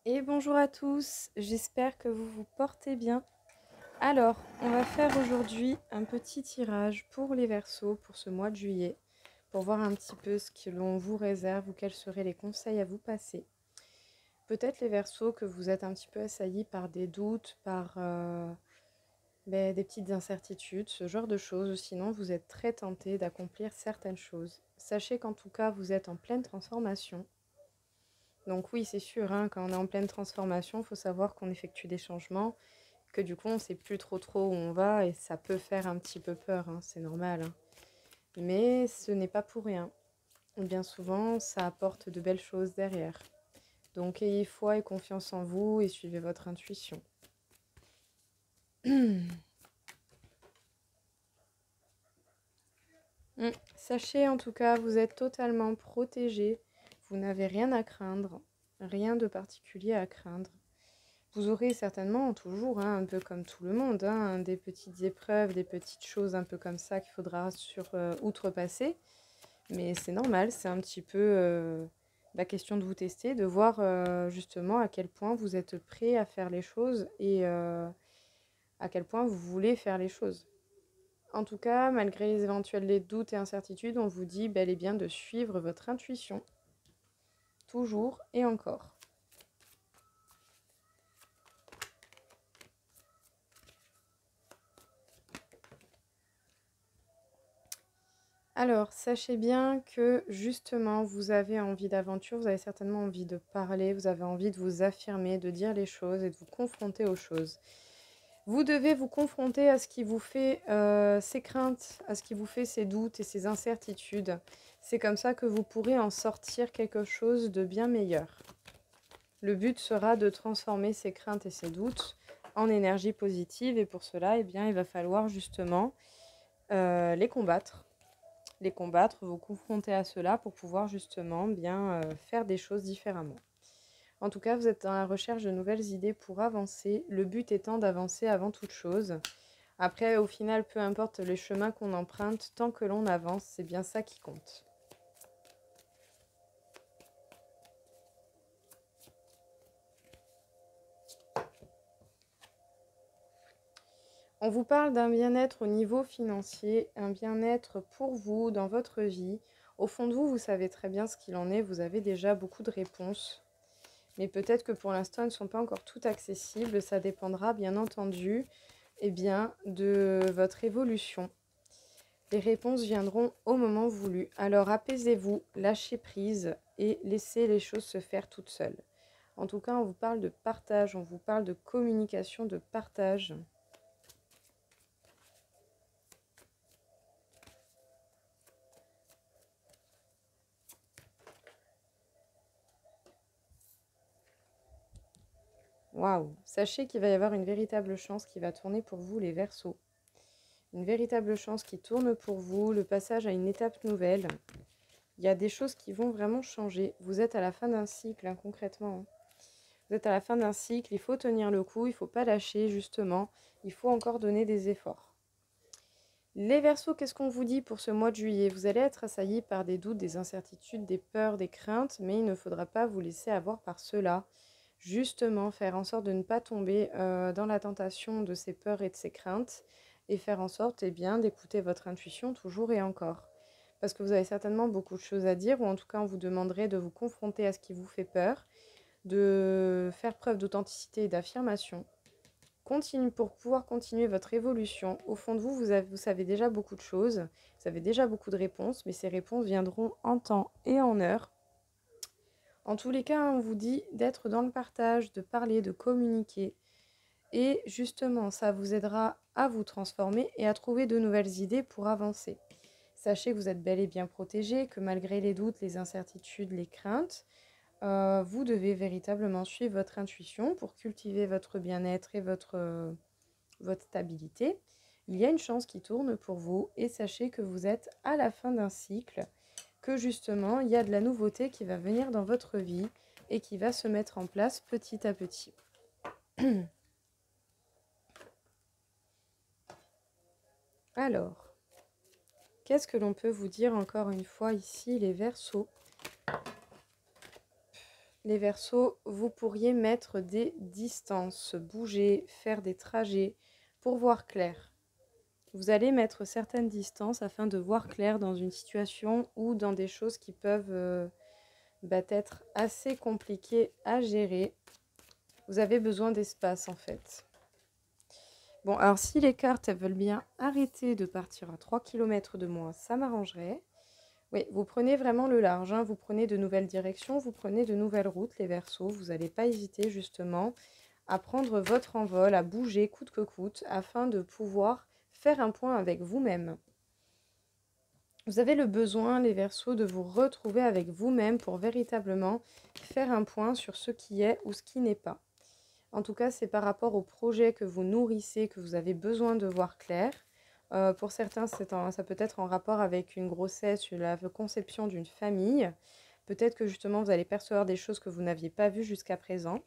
Et bonjour à tous, j'espère que vous vous portez bien. Alors, on va faire aujourd'hui un petit tirage pour les Verseaux pour ce mois de juillet, pour voir un petit peu ce que l'on vous réserve ou quels seraient les conseils à vous passer. Peut-être les Verseaux que vous êtes un petit peu assaillis par des doutes, par des petites incertitudes, ce genre de choses, ou sinon vous êtes très tentés d'accomplir certaines choses. Sachez qu'en tout cas, vous êtes en pleine transformation. Donc oui, c'est sûr, hein, quand on est en pleine transformation, il faut savoir qu'on effectue des changements, que du coup, on ne sait plus trop où on va et ça peut faire un petit peu peur, hein, c'est normal, hein. Mais ce n'est pas pour rien. Bien souvent, ça apporte de belles choses derrière. Donc ayez foi et confiance en vous et suivez votre intuition. Sachez en tout cas, vous êtes totalement protégé. Vous n'avez rien à craindre, rien de particulier à craindre. Vous aurez certainement toujours, hein, un peu comme tout le monde, hein, des petites épreuves, des petites choses un peu comme ça qu'il faudra outrepasser. Mais c'est normal, c'est un petit peu la question de vous tester, de voir justement à quel point vous êtes prêt à faire les choses et à quel point vous voulez faire les choses. En tout cas, malgré les éventuels doutes et incertitudes, on vous dit bel et bien de suivre votre intuition, toujours et encore. Alors, sachez bien que justement, vous avez envie d'aventure, vous avez certainement envie de parler, vous avez envie de vous affirmer, de dire les choses et de vous confronter aux choses. Vous devez vous confronter à ce qui vous fait ces craintes, à ce qui vous fait ces doutes et ces incertitudes. C'est comme ça que vous pourrez en sortir quelque chose de bien meilleur. Le but sera de transformer ces craintes et ces doutes en énergie positive et pour cela, eh bien, il va falloir justement les combattre, vous confronter à cela pour pouvoir justement bien faire des choses différemment. En tout cas, vous êtes dans la recherche de nouvelles idées pour avancer, le but étant d'avancer avant toute chose. Après, au final, peu importe les chemins qu'on emprunte, tant que l'on avance, c'est bien ça qui compte. On vous parle d'un bien-être au niveau financier, un bien-être pour vous, dans votre vie. Au fond de vous, vous savez très bien ce qu'il en est, vous avez déjà beaucoup de réponses. Mais peut-être que pour l'instant, elles ne sont pas encore toutes accessibles. Ça dépendra bien entendu de votre évolution. Les réponses viendront au moment voulu. Alors apaisez-vous, lâchez prise et laissez les choses se faire toutes seules. En tout cas, on vous parle de partage, on vous parle de communication, de partage. Waouh! Sachez qu'il va y avoir une véritable chance qui va tourner pour vous, les Verseaux. Une véritable chance qui tourne pour vous, le passage à une étape nouvelle. Il y a des choses qui vont vraiment changer. Vous êtes à la fin d'un cycle, hein, concrètement, hein. Vous êtes à la fin d'un cycle, il faut tenir le coup, il ne faut pas lâcher, justement. Il faut encore donner des efforts. Les Verseaux, qu'est-ce qu'on vous dit pour ce mois de juillet? Vous allez être assaillis par des doutes, des incertitudes, des peurs, des craintes, mais il ne faudra pas vous laisser avoir par cela. Justement, faire en sorte de ne pas tomber dans la tentation de ces peurs et de ces craintes et faire en sorte d'écouter votre intuition toujours et encore. Parce que vous avez certainement beaucoup de choses à dire, ou en tout cas on vous demanderait de vous confronter à ce qui vous fait peur, de faire preuve d'authenticité et d'affirmation. Pour pouvoir continuer votre évolution, au fond de vous, vous savez déjà beaucoup de choses, vous avez déjà beaucoup de réponses, mais ces réponses viendront en temps et en heure. En tous les cas, on vous dit d'être dans le partage, de parler, de communiquer. Et justement, ça vous aidera à vous transformer et à trouver de nouvelles idées pour avancer. Sachez que vous êtes bel et bien protégé, que malgré les doutes, les incertitudes, les craintes, vous devez véritablement suivre votre intuition pour cultiver votre bien-être et votre stabilité. Il y a une chance qui tourne pour vous et sachez que vous êtes à la fin d'un cycle, que justement il y a de la nouveauté qui va venir dans votre vie et qui va se mettre en place petit à petit. Alors, qu'est-ce que l'on peut vous dire encore une fois ici, les Verseaux? les Verseaux, vous pourriez mettre des distances, bouger, faire des trajets pour voir clair. Vous allez mettre certaines distances afin de voir clair dans une situation ou dans des choses qui peuvent être assez compliquées à gérer. Vous avez besoin d'espace en fait. Bon, alors si les cartes elles veulent bien arrêter de partir à 3 km de moi, ça m'arrangerait. Oui, vous prenez vraiment le large, hein, vous prenez de nouvelles directions, vous prenez de nouvelles routes, les Verseaux. Vous n'allez pas hésiter justement à prendre votre envol, à bouger coûte que coûte, afin de pouvoir faire un point avec vous-même. Vous avez le besoin, les Verseaux, de vous retrouver avec vous-même pour véritablement faire un point sur ce qui est ou ce qui n'est pas. En tout cas, c'est par rapport au projet que vous nourrissez que vous avez besoin de voir clair. Pour certains, ça peut être en rapport avec une grossesse, la conception d'une famille. Peut-être que justement, vous allez percevoir des choses que vous n'aviez pas vues jusqu'à présent.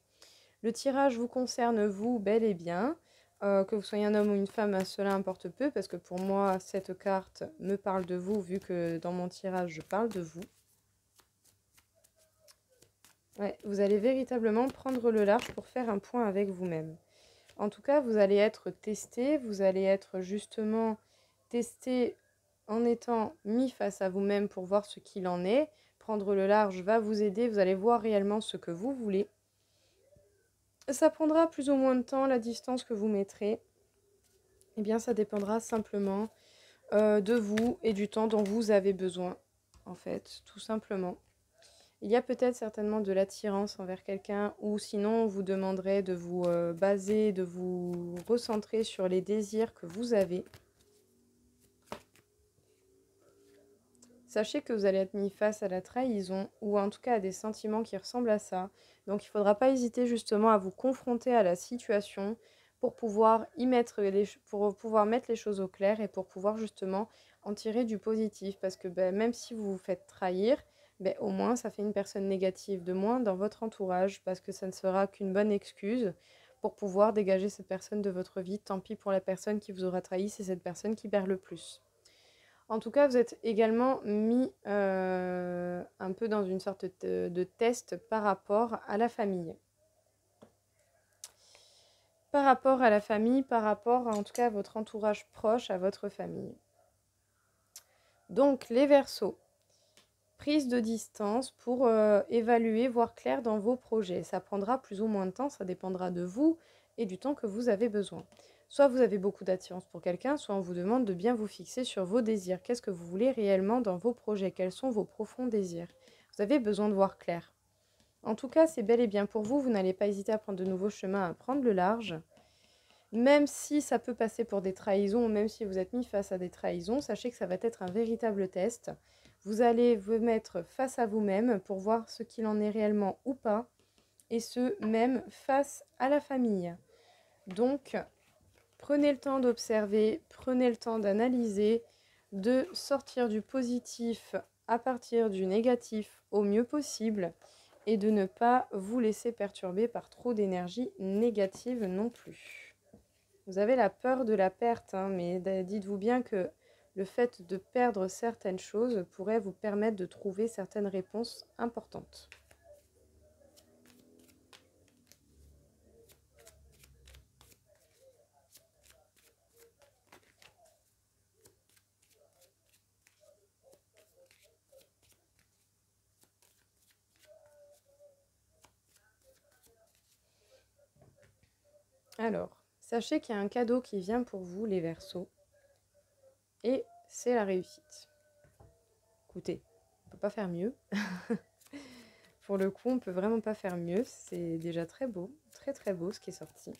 Le tirage vous concerne, vous, bel et bien. Que vous soyez un homme ou une femme, cela importe peu, parce que pour moi, cette carte me parle de vous, vu que dans mon tirage, je parle de vous. Ouais, vous allez véritablement prendre le large pour faire un point avec vous-même. En tout cas, vous allez être testé, vous allez être justement testé en étant mis face à vous-même pour voir ce qu'il en est. Prendre le large va vous aider, vous allez voir réellement ce que vous voulez. Ça prendra plus ou moins de temps, la distance que vous mettrez. Eh bien, ça dépendra simplement de vous et du temps dont vous avez besoin, en fait, tout simplement. Il y a peut-être certainement de l'attirance envers quelqu'un, ou sinon on vous demanderait de vous baser, de vous recentrer sur les désirs que vous avez. Sachez que vous allez être mis face à la trahison, ou en tout cas à des sentiments qui ressemblent à ça. Donc il ne faudra pas hésiter justement à vous confronter à la situation pour pouvoir pour pouvoir mettre les choses au clair et pour pouvoir justement en tirer du positif. Parce que même si vous vous faites trahir, au moins ça fait une personne négative de moins dans votre entourage, parce que ça ne sera qu'une bonne excuse pour pouvoir dégager cette personne de votre vie. Tant pis pour la personne qui vous aura trahi, c'est cette personne qui perd le plus. En tout cas, vous êtes également mis un peu dans une sorte de test par rapport à la famille. Par rapport à la famille, par rapport en tout cas à votre entourage proche, à votre famille. Donc les Verseaux, prise de distance pour évaluer, voir clair dans vos projets. Ça prendra plus ou moins de temps, ça dépendra de vous et du temps que vous avez besoin. Soit vous avez beaucoup d'attirance pour quelqu'un, soit on vous demande de bien vous fixer sur vos désirs. Qu'est-ce que vous voulez réellement dans vos projets? Quels sont vos profonds désirs? Vous avez besoin de voir clair. En tout cas, c'est bel et bien pour vous. Vous n'allez pas hésiter à prendre de nouveaux chemins, à prendre le large. Même si ça peut passer pour des trahisons, même si vous êtes mis face à des trahisons, sachez que ça va être un véritable test. Vous allez vous mettre face à vous-même pour voir ce qu'il en est réellement ou pas, et ce, même face à la famille. Donc, prenez le temps d'observer, prenez le temps d'analyser, de sortir du positif à partir du négatif au mieux possible et de ne pas vous laisser perturber par trop d'énergie négative non plus. Vous avez la peur de la perte, hein, mais dites-vous bien que le fait de perdre certaines choses pourrait vous permettre de trouver certaines réponses importantes. Alors, sachez qu'il y a un cadeau qui vient pour vous, les Verseaux, et c'est la réussite. Écoutez, on ne peut pas faire mieux. Pour le coup, on ne peut vraiment pas faire mieux. C'est déjà très beau, très très beau ce qui est sorti.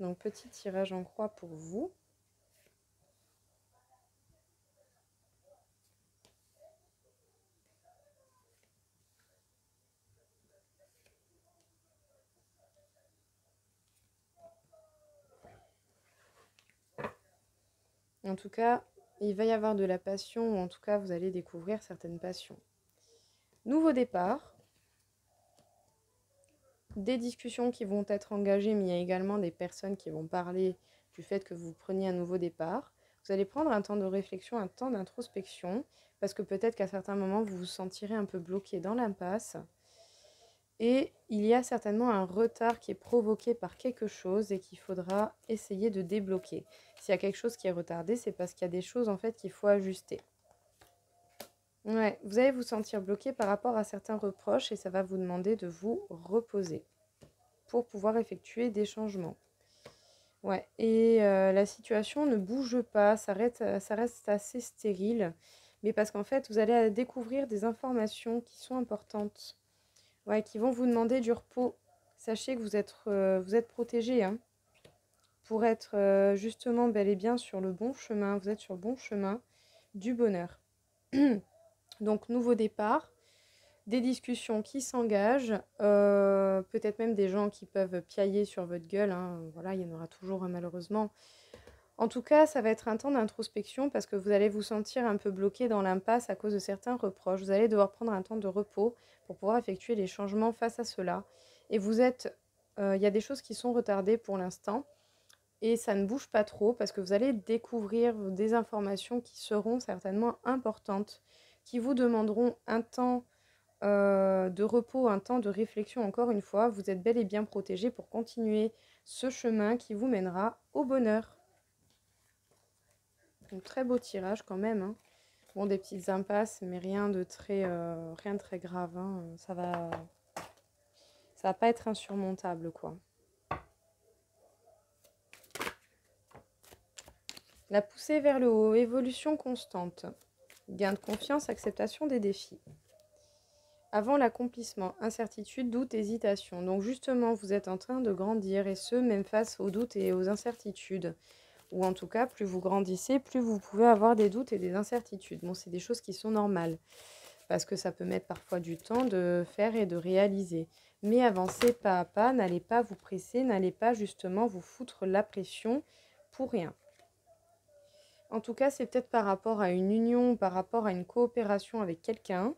Donc, petit tirage en croix pour vous. En tout cas, il va y avoir de la passion, ou en tout cas, vous allez découvrir certaines passions. Nouveau départ. Des discussions qui vont être engagées, mais il y a également des personnes qui vont parler du fait que vous preniez un nouveau départ. Vous allez prendre un temps de réflexion, un temps d'introspection, parce que peut-être qu'à certains moments, vous vous sentirez un peu bloqué dans l'impasse. Et il y a certainement un retard qui est provoqué par quelque chose et qu'il faudra essayer de débloquer. S'il y a quelque chose qui est retardé, c'est parce qu'il y a des choses en fait qu'il faut ajuster. Ouais, vous allez vous sentir bloqué par rapport à certains reproches et ça va vous demander de vous reposer pour pouvoir effectuer des changements. Ouais, et la situation ne bouge pas, ça reste assez stérile, mais parce qu'en fait, vous allez découvrir des informations qui sont importantes, ouais, qui vont vous demander du repos. Sachez que vous êtes protégé, hein, pour être justement bel et bien sur le bon chemin. Vous êtes sur le bon chemin du bonheur. Donc, nouveau départ, des discussions qui s'engagent, peut-être même des gens qui peuvent piailler sur votre gueule, hein. Voilà, il y en aura toujours, hein, malheureusement. En tout cas, ça va être un temps d'introspection parce que vous allez vous sentir un peu bloqué dans l'impasse à cause de certains reproches. Vous allez devoir prendre un temps de repos pour pouvoir effectuer les changements face à cela. Et il y a des choses qui sont retardées pour l'instant et ça ne bouge pas trop parce que vous allez découvrir des informations qui seront certainement importantes, qui vous demanderont un temps de repos, un temps de réflexion. Encore une fois, vous êtes bel et bien protégé pour continuer ce chemin qui vous mènera au bonheur. Un très beau tirage quand même, hein. Bon, des petites impasses, mais rien de très grave, hein. Ça va pas être insurmontable, quoi. La poussée vers le haut, évolution constante. Gain de confiance, acceptation des défis. Avant l'accomplissement, incertitude, doute, hésitation. Donc justement, vous êtes en train de grandir et ce, même face aux doutes et aux incertitudes. Ou en tout cas, plus vous grandissez, plus vous pouvez avoir des doutes et des incertitudes. Bon, c'est des choses qui sont normales, parce que ça peut mettre parfois du temps de faire et de réaliser. Mais avancez pas à pas, n'allez pas vous presser, n'allez pas justement vous foutre la pression pour rien. En tout cas, c'est peut-être par rapport à une union, par rapport à une coopération avec quelqu'un.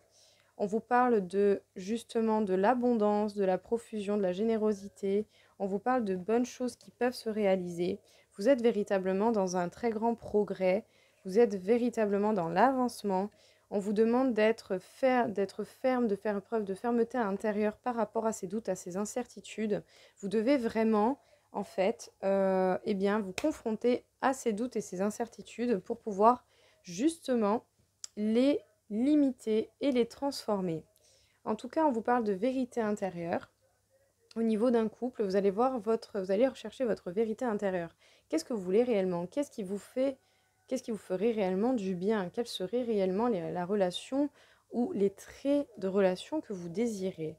On vous parle de justement de l'abondance, de la profusion, de la générosité. On vous parle de bonnes choses qui peuvent se réaliser. Vous êtes véritablement dans un très grand progrès. Vous êtes véritablement dans l'avancement. On vous demande d'être ferme, de faire preuve de fermeté intérieure par rapport à ces doutes, à ces incertitudes. Vous devez vraiment, en fait, eh bien, vous confronter à ces doutes et ces incertitudes pour pouvoir justement les limiter et les transformer. En tout cas, on vous parle de vérité intérieure. Au niveau d'un couple, vous allez rechercher votre vérité intérieure. Qu'est-ce que vous voulez réellement? Qu'est-ce qui vous ferait réellement du bien? Quelle serait réellement la relation ou les traits de relation que vous désirez?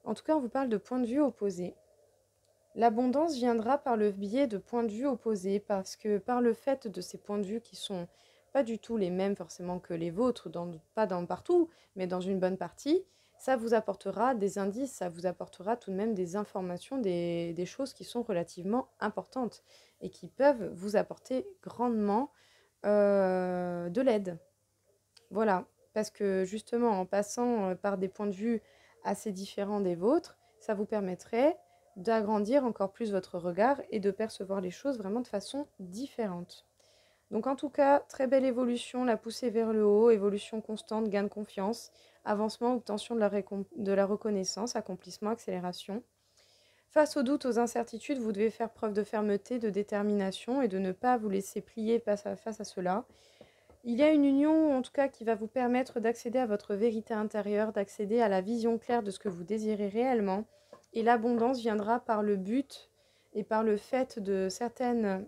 En tout cas, on vous parle de points de vue opposés. L'abondance viendra par le biais de points de vue opposés, parce que par le fait de ces points de vue qui sont pas du tout les mêmes forcément que les vôtres, pas dans partout, mais dans une bonne partie, ça vous apportera des indices, ça vous apportera tout de même des informations, des choses qui sont relativement importantes et qui peuvent vous apporter grandement de l'aide. Voilà, parce que justement en passant par des points de vue assez différents des vôtres, ça vous permettrait d'agrandir encore plus votre regard et de percevoir les choses vraiment de façon différente. Donc en tout cas, très belle évolution, la poussée vers le haut, évolution constante, gain de confiance, avancement, obtention de la reconnaissance, accomplissement, accélération. Face aux doutes, aux incertitudes, vous devez faire preuve de fermeté, de détermination et de ne pas vous laisser plier face à cela. Il y a une union, en tout cas, qui va vous permettre d'accéder à votre vérité intérieure, d'accéder à la vision claire de ce que vous désirez réellement. Et l'abondance viendra par le but et par le fait de certains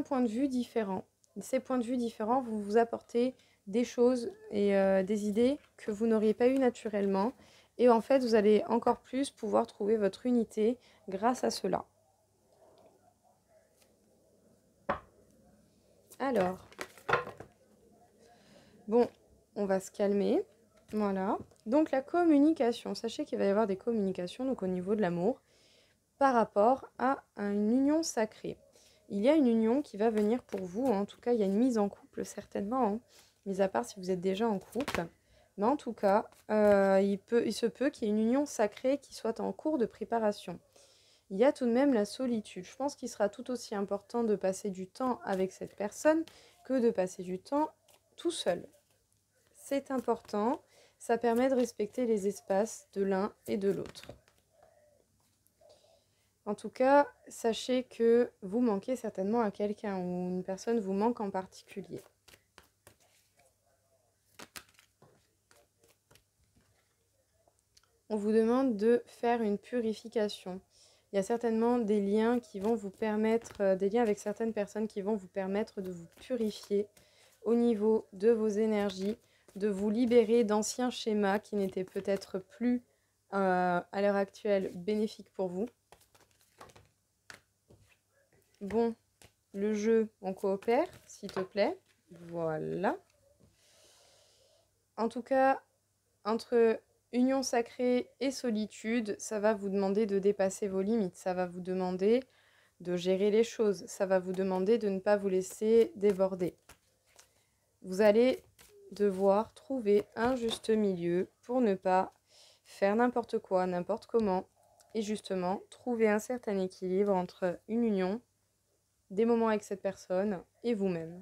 points de vue différents. Ces points de vue différents vont vous apporter des choses et des idées que vous n'auriez pas eues naturellement. Et en fait, vous allez encore plus pouvoir trouver votre unité grâce à cela. Alors, bon, on va se calmer. Voilà. Donc la communication. Sachez qu'il va y avoir des communications donc au niveau de l'amour par rapport à une union sacrée. Il y a une union qui va venir pour vous. En tout cas, il y a une mise en couple certainement. Hein, mis à part si vous êtes déjà en couple. Mais en tout cas, il se peut qu'il y ait une union sacrée qui soit en cours de préparation. il y a tout de même la solitude. Je pense qu'il sera tout aussi important de passer du temps avec cette personne que de passer du temps tout seul. C'est important, ça permet de respecter les espaces de l'un et de l'autre. En tout cas, sachez que vous manquez certainement à quelqu'un ou une personne vous manque en particulier. On vous demande de faire une purification. Il y a certainement des liens qui vont vous permettre, des liens avec certaines personnes qui vont vous permettre de vous purifier au niveau de vos énergies, de vous libérer d'anciens schémas qui n'étaient peut-être plus à l'heure actuelle bénéfiques pour vous. Bon, le jeu, on coopère, s'il te plaît. Voilà. En tout cas, entre union sacrée et solitude, ça va vous demander de dépasser vos limites. Ça va vous demander de gérer les choses. Ça va vous demander de ne pas vous laisser déborder. Vous allez devoir trouver un juste milieu pour ne pas faire n'importe quoi, n'importe comment. Et justement, trouver un certain équilibre entre une union, des moments avec cette personne et vous-même.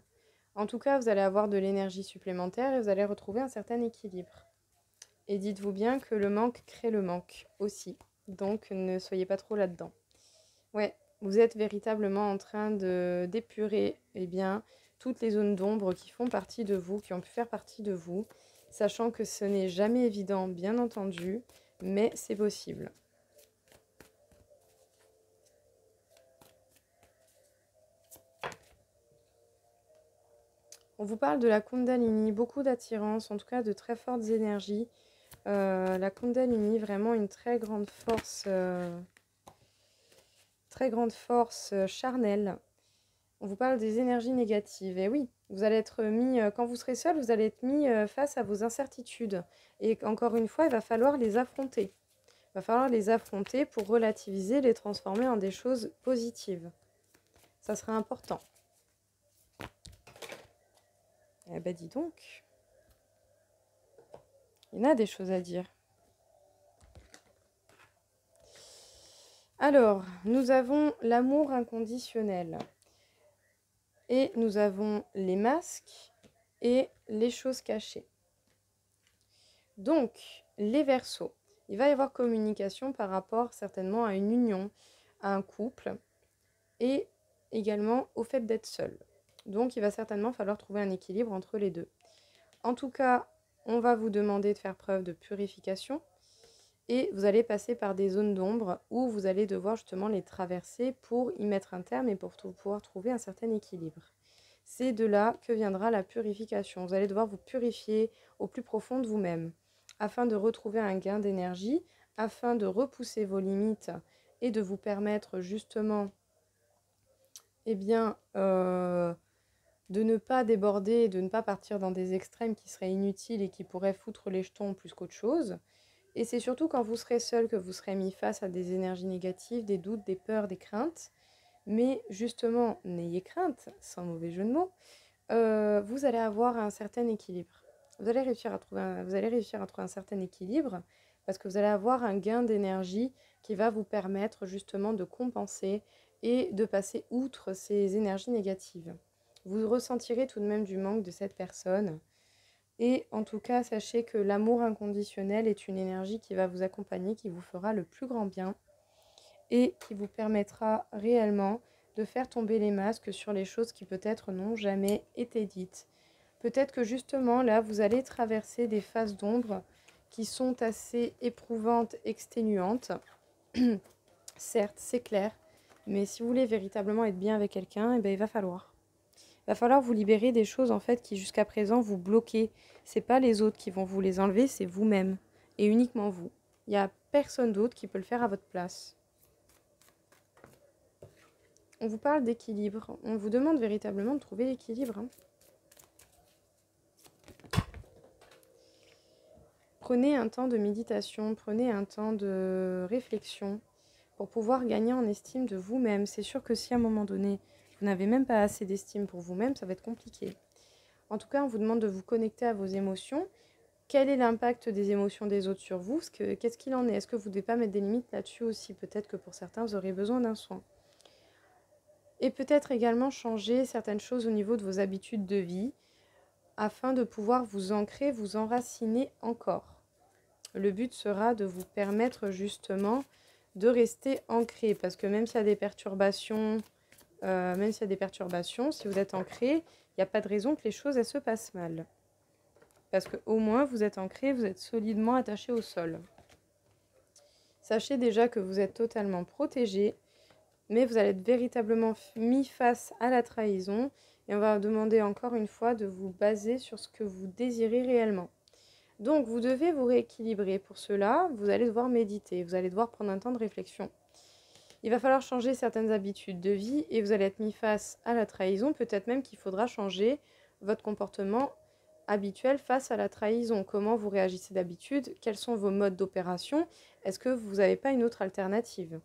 En tout cas, vous allez avoir de l'énergie supplémentaire et vous allez retrouver un certain équilibre. Et dites-vous bien que le manque crée le manque aussi. Donc, ne soyez pas trop là-dedans. Ouais, vous êtes véritablement en train d'épurer toutes les zones d'ombre qui font partie de vous, qui ont pu faire partie de vous, sachant que ce n'est jamais évident, bien entendu, mais c'est possible. On vous parle de la Kundalini, beaucoup d'attirance, en tout cas de très fortes énergies. La Kundalini, vraiment une très grande force charnelle. On vous parle des énergies négatives. Et oui, vous allez être mis, quand vous serez seul, vous allez être mis face à vos incertitudes. Et encore une fois, il va falloir les affronter. Il va falloir les affronter pour relativiser, les transformer en des choses positives. Ça sera important. Eh ben dis donc. Il y en a des choses à dire. Alors, nous avons l'amour inconditionnel. Et nous avons les masques et les choses cachées. Donc, les Verseaux, il va y avoir communication par rapport certainement à une union, à un couple et également au fait d'être seul. Donc, il va certainement falloir trouver un équilibre entre les deux. En tout cas, on va vous demander de faire preuve de purification et vous allez passer par des zones d'ombre où vous allez devoir justement les traverser pour y mettre un terme et pour pouvoir trouver un certain équilibre. C'est de là que viendra la purification. Vous allez devoir vous purifier au plus profond de vous-même afin de retrouver un gain d'énergie, afin de repousser vos limites et de vous permettre justement de ne pas déborder, de ne pas partir dans des extrêmes qui seraient inutiles et qui pourraient foutre les jetons plus qu'autre chose. Et c'est surtout quand vous serez seul que vous serez mis face à des énergies négatives, des doutes, des peurs, des craintes. Mais justement, n'ayez crainte, sans mauvais jeu de mots, vous allez avoir un certain équilibre. Vous allez réussir à trouver un certain équilibre parce que vous allez avoir un gain d'énergie qui va vous permettre justement de compenser et de passer outre ces énergies négatives. Vous ressentirez tout de même du manque de cette personne. Et en tout cas, sachez que l'amour inconditionnel est une énergie qui va vous accompagner, qui vous fera le plus grand bien et qui vous permettra réellement de faire tomber les masques sur les choses qui peut-être n'ont jamais été dites. Peut-être que justement là, vous allez traverser des phases d'ombre qui sont assez éprouvantes, exténuantes. Certes, c'est clair, mais si vous voulez véritablement être bien avec quelqu'un, il va falloir. Il va falloir vous libérer des choses en fait qui jusqu'à présent vous bloquez. C'est pas les autres qui vont vous les enlever, c'est vous-même et uniquement vous. Il n'y a personne d'autre qui peut le faire à votre place. On vous parle d'équilibre. On vous demande véritablement de trouver l'équilibre. Prenez un temps de méditation, prenez un temps de réflexion pour pouvoir gagner en estime de vous-même. C'est sûr que si à un moment donné, vous n'avez même pas assez d'estime pour vous-même, ça va être compliqué. En tout cas, on vous demande de vous connecter à vos émotions. quel est l'impact des émotions des autres sur vous? Qu'est-ce qu'il en est? Est-ce que vous ne devez pas mettre des limites là-dessus aussi? Peut-être que pour certains, vous aurez besoin d'un soin. Et peut-être également changer certaines choses au niveau de vos habitudes de vie afin de pouvoir vous ancrer, vous enraciner encore. Le but sera de vous permettre justement de rester ancré, parce que même s'il y a des perturbations, si vous êtes ancré, il n'y a pas de raison que les choses elles se passent mal. Parce qu'au moins vous êtes ancré, vous êtes solidement attaché au sol. Sachez déjà que vous êtes totalement protégé, mais vous allez être véritablement mis face à la trahison, et on va demander encore une fois de vous baser sur ce que vous désirez réellement. Donc, vous devez vous rééquilibrer. Pour cela, vous allez devoir méditer, vous allez devoir prendre un temps de réflexion. Il va falloir changer certaines habitudes de vie et vous allez être mis face à la trahison. Peut-être même qu'il faudra changer votre comportement habituel face à la trahison. Comment vous réagissez d'habitude? Quels sont vos modes d'opération? Est-ce que vous n'avez pas une autre alternative?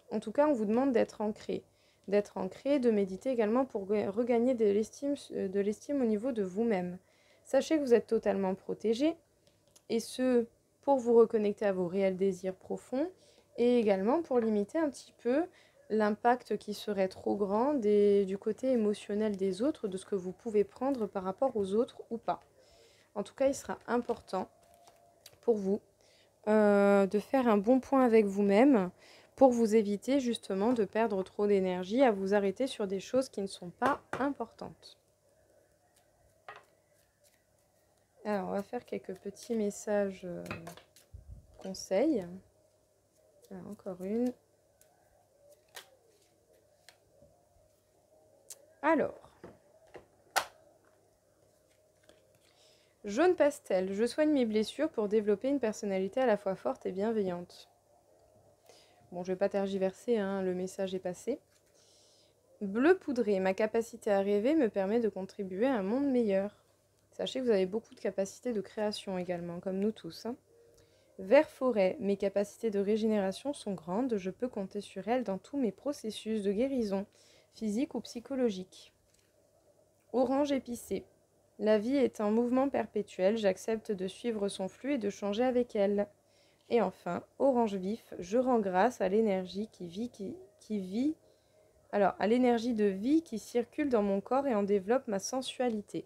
En tout cas, on vous demande d'être ancré. D'être ancré, de méditer également pour regagner de l'estime au niveau de vous-même. Sachez que vous êtes totalement protégé. Et ce, pour vous reconnecter à vos réels désirs profonds et également pour limiter un petit peu l'impact qui serait trop grand du côté émotionnel des autres, de ce que vous pouvez prendre par rapport aux autres ou pas. En tout cas, il sera important pour vous de faire un bon point avec vous-même pour vous éviter justement de perdre trop d'énergie à vous arrêter sur des choses qui ne sont pas importantes. Alors, on va faire quelques petits messages conseils. Alors, encore une. Alors, jaune pastel, je soigne mes blessures pour développer une personnalité à la fois forte et bienveillante. Bon, je ne vais pas tergiverser, hein, le message est passé. Bleu poudré, ma capacité à rêver me permet de contribuer à un monde meilleur. Sachez que vous avez beaucoup de capacités de création également, comme nous tous. Hein. Vert forêt, mes capacités de régénération sont grandes, je peux compter sur elles dans tous mes processus de guérison, physique ou psychologique. Orange épicé, la vie est un mouvement perpétuel, j'accepte de suivre son flux et de changer avec elle. Et enfin, orange vif, je rends grâce à l'énergie à l'énergie de vie qui circule dans mon corps et en développe ma sensualité.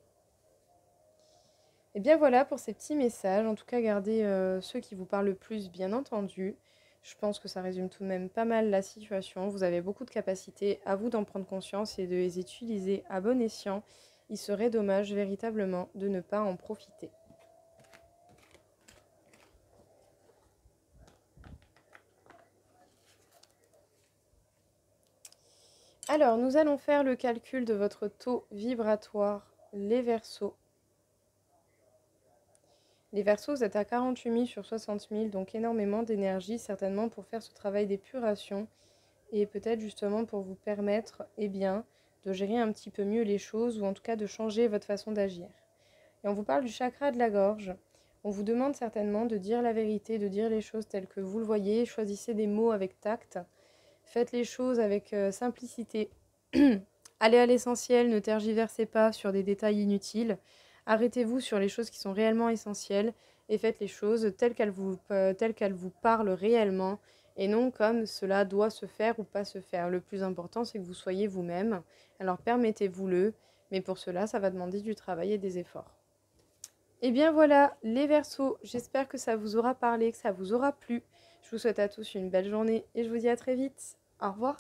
Et bien voilà pour ces petits messages. En tout cas, gardez ceux qui vous parlent le plus, bien entendu. Je pense que ça résume tout de même pas mal la situation. Vous avez beaucoup de capacités, à vous d'en prendre conscience et de les utiliser à bon escient. Il serait dommage véritablement de ne pas en profiter. Alors, nous allons faire le calcul de votre taux vibratoire, les Verseaux. Les Verseaux, vous êtes à 48 000 sur 60 000, donc énormément d'énergie, certainement pour faire ce travail d'épuration et peut-être justement pour vous permettre de gérer un petit peu mieux les choses ou en tout cas de changer votre façon d'agir. Et on vous parle du chakra de la gorge. On vous demande certainement de dire la vérité, de dire les choses telles que vous le voyez. Choisissez des mots avec tact. Faites les choses avec simplicité. Allez à l'essentiel, ne tergiversez pas sur des détails inutiles. Arrêtez-vous sur les choses qui sont réellement essentielles et faites les choses telles qu'elles vous parlent réellement et non comme cela doit se faire ou pas se faire. Le plus important, c'est que vous soyez vous-même. Alors permettez-vous-le, mais pour cela, ça va demander du travail et des efforts. Et bien voilà, les Verseaux, j'espère que ça vous aura parlé, que ça vous aura plu. Je vous souhaite à tous une belle journée et je vous dis à très vite. Au revoir.